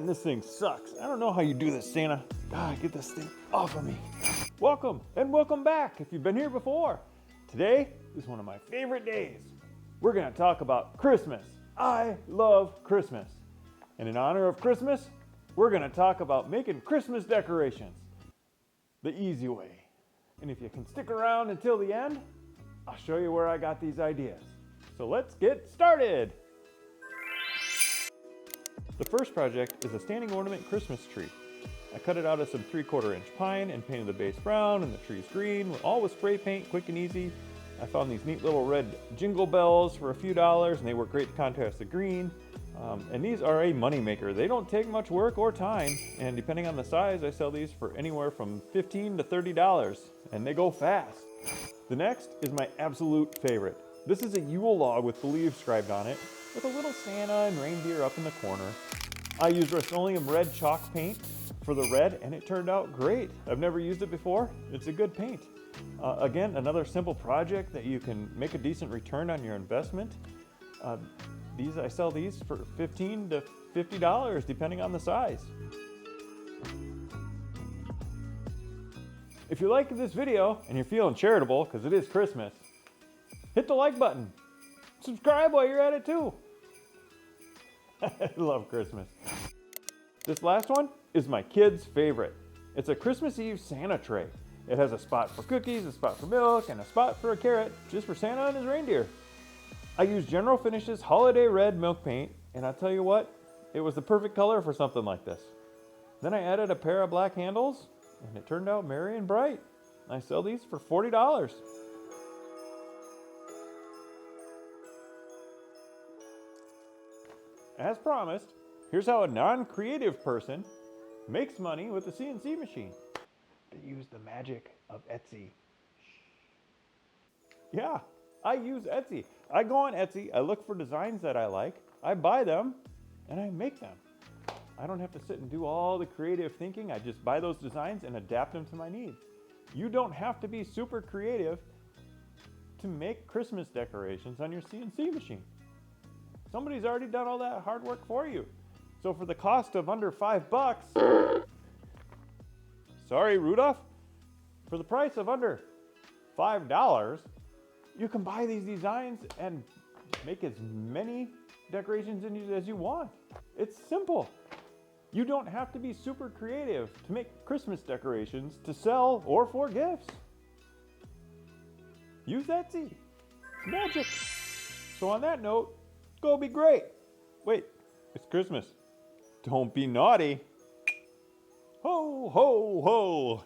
Man, this thing sucks. I don't know how you do this, Santa. God, get this thing off of me. Welcome and welcome back if you've been here before. Today is one of my favorite days. We're gonna talk about Christmas. I love Christmas. And in honor of Christmas, we're gonna talk about making Christmas decorations the easy way. And if you can stick around until the end, I'll show you where I got these ideas. So let's get started. The first project is a standing ornament Christmas tree. I cut it out of some 3/4 inch pine and painted the base brown and the trees green, all with spray paint, quick and easy. I found these neat little red jingle bells for a few dollars and they work great to contrast the green. And these are a money maker. They don't take much work or time, and depending on the size, I sell these for anywhere from $15 to $30, and they go fast. The next is my absolute favorite. This is a Yule Log with believe scribed on it, with a little Santa and reindeer up in the corner. I used Rust-Oleum red chalk paint for the red, and it turned out great. I've never used it before. It's a good paint. Again, another simple project that you can make a decent return on your investment. I sell these for $15 to $50, depending on the size. If you like this video and you're feeling charitable, because it is Christmas, hit the like button. Subscribe while you're at it too. I love Christmas. This last one is my kid's favorite. It's a Christmas Eve Santa tray. It has a spot for cookies, a spot for milk, and a spot for a carrot, just for Santa and his reindeer. I used General Finishes Holiday Red milk paint, and I'll tell you what, it was the perfect color for something like this. Then I added a pair of black handles, and it turned out merry and bright. I sell these for $40. As promised, here's how a non-creative person makes money with the CNC machine. They use the magic of Etsy. Yeah, I use Etsy. I go on Etsy, I look for designs that I like, I buy them, and I make them. I don't have to sit and do all the creative thinking. I just buy those designs and adapt them to my needs. You don't have to be super creative to make Christmas decorations on your CNC machine. Somebody's already done all that hard work for you. So for the cost of under $5, sorry, Rudolph, for the price of under $5, you can buy these designs and make as many decorations in it as you want. It's simple. You don't have to be super creative to make Christmas decorations to sell or for gifts. Use Etsy. It's magic. So on that note, go be great. Wait, it's Christmas. Don't be naughty. Ho, ho, ho.